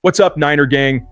What's up, Niner gang?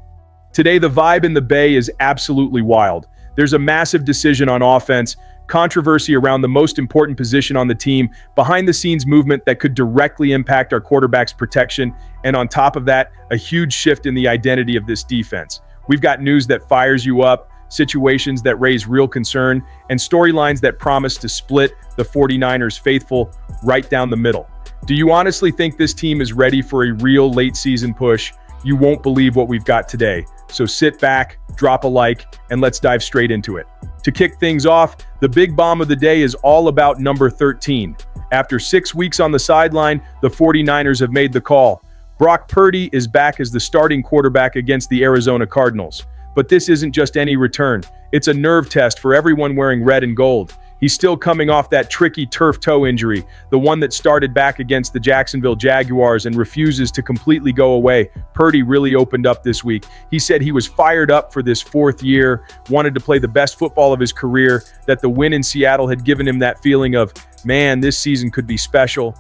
Today, the vibe in the Bay is absolutely wild. There's a massive decision on offense, controversy around the most important position on the team, behind-the-scenes movement that could directly impact our quarterback's protection, and on top of that, a huge shift in the identity of this defense. We've got news that fires you up, situations that raise real concern, and storylines that promise to split the 49ers faithful right down the middle. Do you honestly think this team is ready for a real late-season push? You won't believe what we've got today. So sit back, drop a like, and let's dive straight into it. To kick things off, the big bomb of the day is all about number 13. After 6 weeks on the sideline, the 49ers have made the call. Brock Purdy is back as the starting quarterback against the Arizona Cardinals. But this isn't just any return. It's a nerve test for everyone wearing red and gold. He's still coming off that tricky turf toe injury, the one that started back against the Jacksonville Jaguars and refuses to completely go away. Purdy really opened up this week. He said he was fired up for this 4th year, wanted to play the best football of his career, that the win in Seattle had given him that feeling of, man, this season could be special.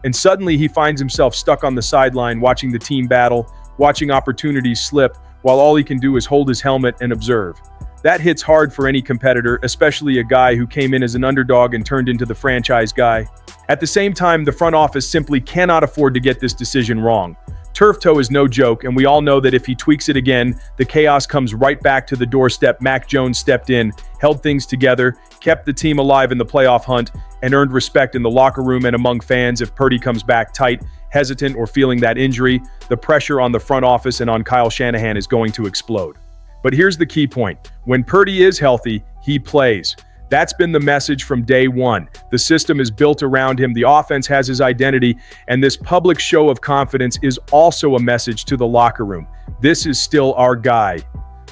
And suddenly he finds himself stuck on the sideline watching the team battle, watching opportunities slip, while all he can do is hold his helmet and observe. That hits hard for any competitor, especially a guy who came in as an underdog and turned into the franchise guy. At the same time, the front office simply cannot afford to get this decision wrong. Turf toe is no joke, and we all know that if he tweaks it again, the chaos comes right back to the doorstep. Mac Jones stepped in, held things together, kept the team alive in the playoff hunt, and earned respect in the locker room and among fans. If Purdy comes back tight, hesitant, or feeling that injury, the pressure on the front office and on Kyle Shanahan is going to explode. But here's the key point. When Purdy is healthy, he plays. That's been the message from day one. The system is built around him, the offense has his identity, and this public show of confidence is also a message to the locker room. This is still our guy.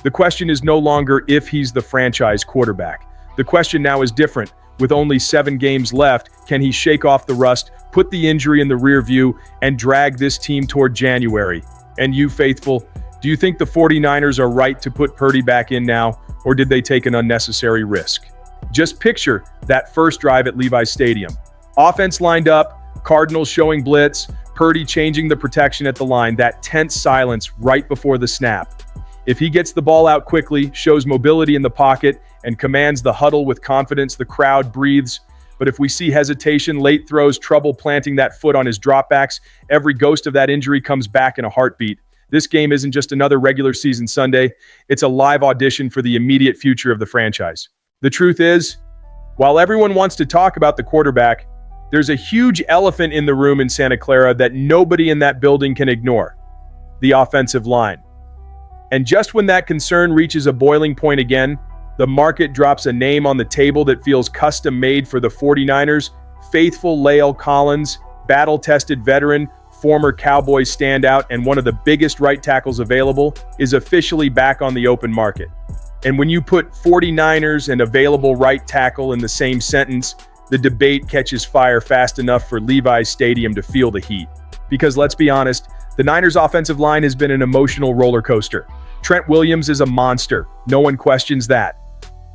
The question is no longer if he's the franchise quarterback. The question now is different. With only 7 games left, can he shake off the rust, put the injury in the rear view, and drag this team toward January? And you, faithful, do you think the 49ers are right to put Purdy back in now, or did they take an unnecessary risk? Just picture that first drive at Levi's Stadium. Offense lined up, Cardinals showing blitz, Purdy changing the protection at the line, that tense silence right before the snap. If he gets the ball out quickly, shows mobility in the pocket, and commands the huddle with confidence, the crowd breathes. But if we see hesitation, late throws, trouble planting that foot on his dropbacks, every ghost of that injury comes back in a heartbeat. This game isn't just another regular season Sunday, it's a live audition for the immediate future of the franchise. The truth is, while everyone wants to talk about the quarterback, there's a huge elephant in the room in Santa Clara that nobody in that building can ignore: the offensive line. And just when that concern reaches a boiling point again, the market drops a name on the table that feels custom-made for the 49ers. Faithful La'el Collins, battle-tested veteran, former Cowboys standout, and one of the biggest right tackles available, is officially back on the open market. And when you put 49ers and available right tackle in the same sentence, the debate catches fire fast enough for Levi's Stadium to feel the heat. Because let's be honest, the Niners' offensive line has been an emotional roller coaster. Trent Williams is a monster, no one questions that.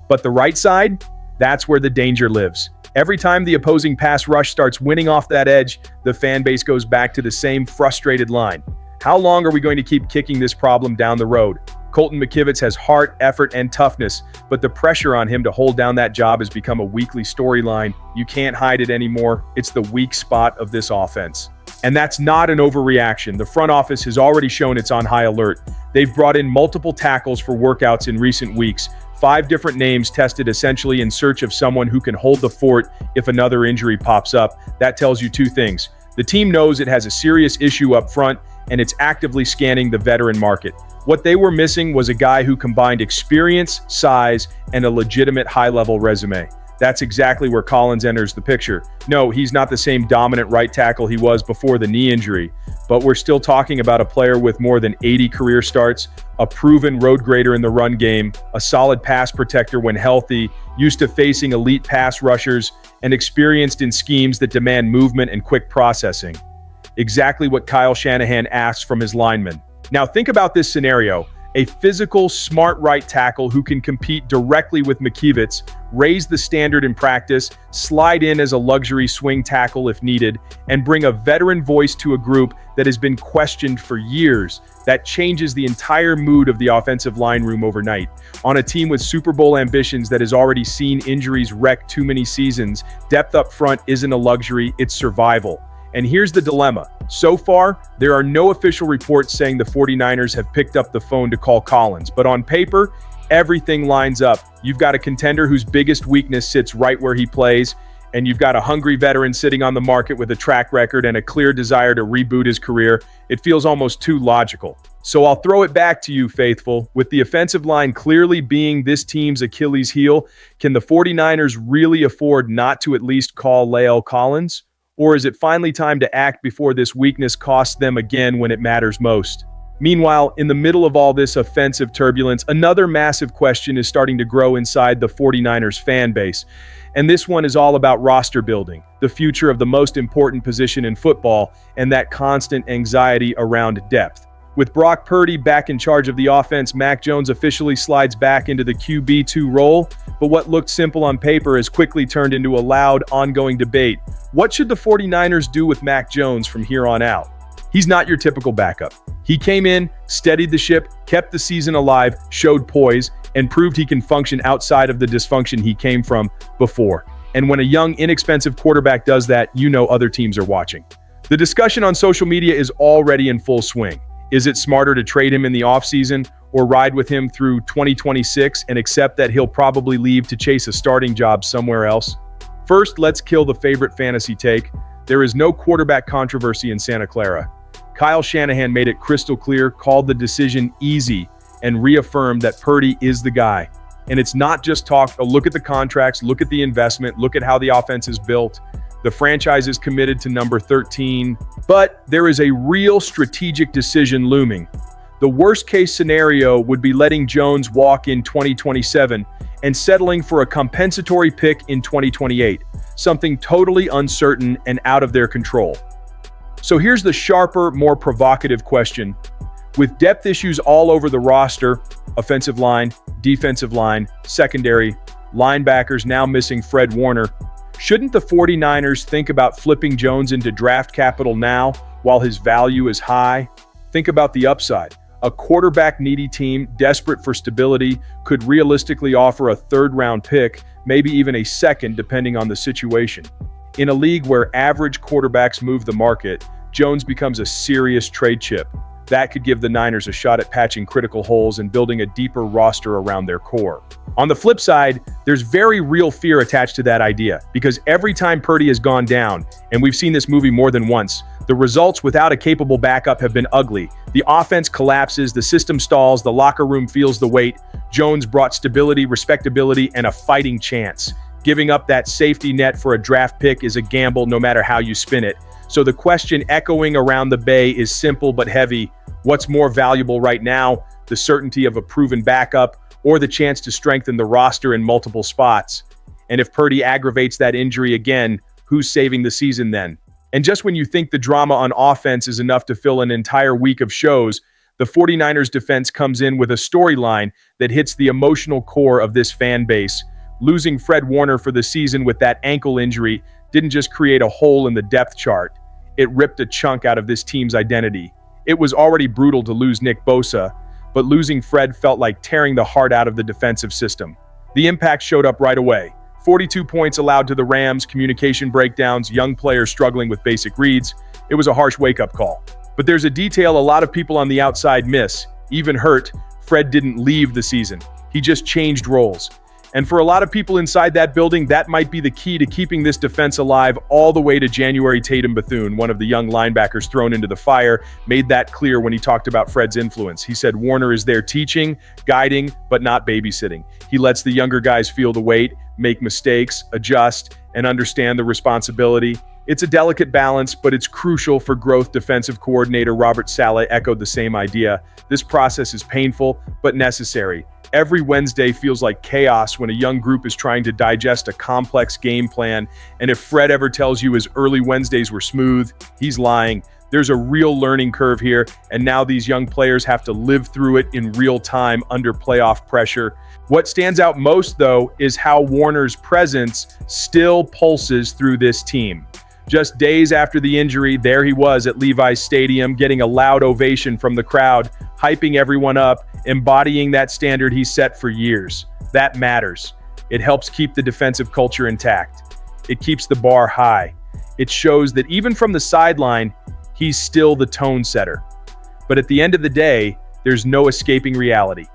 But the right side, that's where the danger lives. Every time the opposing pass rush starts winning off that edge, the fan base goes back to the same frustrated line. How long are we going to keep kicking this problem down the road? Colton McKivitz has heart, effort, and toughness, but the pressure on him to hold down that job has become a weekly storyline. You can't hide it anymore. It's the weak spot of this offense. And that's not an overreaction. The front office has already shown it's on high alert. They've brought in multiple tackles for workouts in recent weeks. 5 different names tested, essentially in search of someone who can hold the fort if another injury pops up. That tells you 2 things. The team knows it has a serious issue up front, and it's actively scanning the veteran market. What they were missing was a guy who combined experience, size, and a legitimate high-level resume. That's exactly where Collins enters the picture. No, he's not the same dominant right tackle he was before the knee injury, but we're still talking about a player with more than 80 career starts, a proven road grader in the run game, a solid pass protector when healthy, used to facing elite pass rushers, and experienced in schemes that demand movement and quick processing. Exactly what Kyle Shanahan asks from his linemen. Now think about this scenario. A physical, smart right tackle who can compete directly with McKivitz, raise the standard in practice, slide in as a luxury swing tackle if needed, and bring a veteran voice to a group that has been questioned for years. That changes the entire mood of the offensive line room overnight. On a team with Super Bowl ambitions that has already seen injuries wreck too many seasons, depth up front isn't a luxury, it's survival. And here's the dilemma. So far, there are no official reports saying the 49ers have picked up the phone to call Collins, but on paper, everything lines up. You've got a contender whose biggest weakness sits right where he plays, and you've got a hungry veteran sitting on the market with a track record and a clear desire to reboot his career. It feels almost too logical. So I'll throw it back to you, faithful. With the offensive line clearly being this team's Achilles heel, can the 49ers really afford not to at least call La'el Collins? Or is it finally time to act before this weakness costs them again when it matters most? Meanwhile, in the middle of all this offensive turbulence, another massive question is starting to grow inside the 49ers fan base. And this one is all about roster building, the future of the most important position in football, and that constant anxiety around depth. With Brock Purdy back in charge of the offense, Mac Jones officially slides back into the QB2 role, but what looked simple on paper has quickly turned into a loud, ongoing debate. What should the 49ers do with Mac Jones from here on out? He's not your typical backup. He came in, steadied the ship, kept the season alive, showed poise, and proved he can function outside of the dysfunction he came from before. And when a young, inexpensive quarterback does that, you know other teams are watching. The discussion on social media is already in full swing. Is it smarter to trade him in the offseason or ride with him through 2026 and accept that he'll probably leave to chase a starting job somewhere else? First, let's kill the favorite fantasy take. There is no quarterback controversy in Santa Clara. Kyle Shanahan made it crystal clear, called the decision easy, and reaffirmed that Purdy is the guy. And it's not just talk. Look at the contracts, look at the investment, look at how the offense is built. The franchise is committed to number 13, but there is a real strategic decision looming. The worst-case scenario would be letting Jones walk in 2027 and settling for a compensatory pick in 2028, something totally uncertain and out of their control. So here's the sharper, more provocative question. With depth issues all over the roster, offensive line, defensive line, secondary, linebackers now missing Fred Warner, shouldn't the 49ers think about flipping Jones into draft capital now while his value is high? Think about the upside. A quarterback-needy team, desperate for stability, could realistically offer a third-round pick, maybe even a second depending on the situation. In a league where average quarterbacks move the market, Jones becomes a serious trade chip. That could give the Niners a shot at patching critical holes and building a deeper roster around their core. On the flip side, there's very real fear attached to that idea, because every time Purdy has gone down, and we've seen this movie more than once, the results without a capable backup have been ugly. The offense collapses, the system stalls, the locker room feels the weight. Jones brought stability, respectability, and a fighting chance. Giving up that safety net for a draft pick is a gamble no matter how you spin it. So the question echoing around the Bay is simple but heavy. What's more valuable right now, the certainty of a proven backup or the chance to strengthen the roster in multiple spots? And if Purdy aggravates that injury again, who's saving the season then? And just when you think the drama on offense is enough to fill an entire week of shows, the 49ers defense comes in with a storyline that hits the emotional core of this fan base. Losing Fred Warner for the season with that ankle injury didn't just create a hole in the depth chart. It ripped a chunk out of this team's identity. It was already brutal to lose Nick Bosa, but losing Fred felt like tearing the heart out of the defensive system. The impact showed up right away. 42 points allowed to the Rams, communication breakdowns, young players struggling with basic reads. It was a harsh wake-up call. But there's a detail a lot of people on the outside miss. Even hurt, Fred didn't leave the season. He just changed roles. And for a lot of people inside that building, that might be the key to keeping this defense alive all the way to January. Tatum Bethune, one of the young linebackers thrown into the fire, made that clear when he talked about Fred's influence. He said Warner is there teaching, guiding, but not babysitting. He lets the younger guys feel the weight, make mistakes, adjust, and understand the responsibility. It's a delicate balance, but it's crucial for growth. Defensive coordinator Robert Saleh echoed the same idea. This process is painful, but necessary. Every Wednesday feels like chaos when a young group is trying to digest a complex game plan, and if Fred ever tells you his early Wednesdays were smooth, he's lying. There's a real learning curve here, and now these young players have to live through it in real time under playoff pressure. What stands out most, though, is how Warner's presence still pulses through this team. Just days after the injury, there he was at Levi's Stadium, getting a loud ovation from the crowd, hyping everyone up, embodying that standard he set for years. That matters. It helps keep the defensive culture intact. It keeps the bar high. It shows that even from the sideline, he's still the tone setter. But at the end of the day, there's no escaping reality.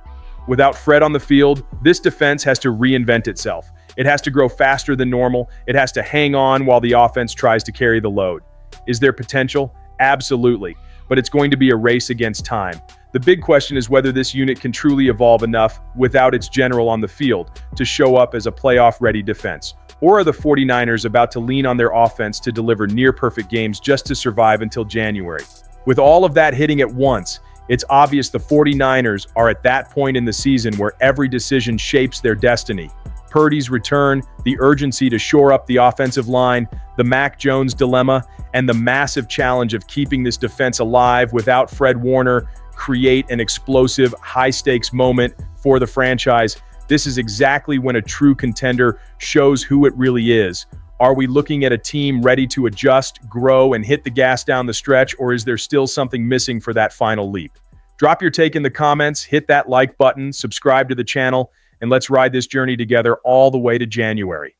Without Fred on the field, this defense has to reinvent itself. It has to grow faster than normal. It has to hang on while the offense tries to carry the load. Is there potential? Absolutely. But it's going to be a race against time. The big question is whether this unit can truly evolve enough without its general on the field to show up as a playoff-ready defense. Or are the 49ers about to lean on their offense to deliver near-perfect games just to survive until January? With all of that hitting at once, it's obvious the 49ers are at that point in the season where every decision shapes their destiny. Purdy's return, the urgency to shore up the offensive line, the Mac Jones dilemma, and the massive challenge of keeping this defense alive without Fred Warner create an explosive, high-stakes moment for the franchise. This is exactly when a true contender shows who it really is. Are we looking at a team ready to adjust, grow, and hit the gas down the stretch, or is there still something missing for that final leap? Drop your take in the comments, hit that like button, subscribe to the channel, and let's ride this journey together all the way to January.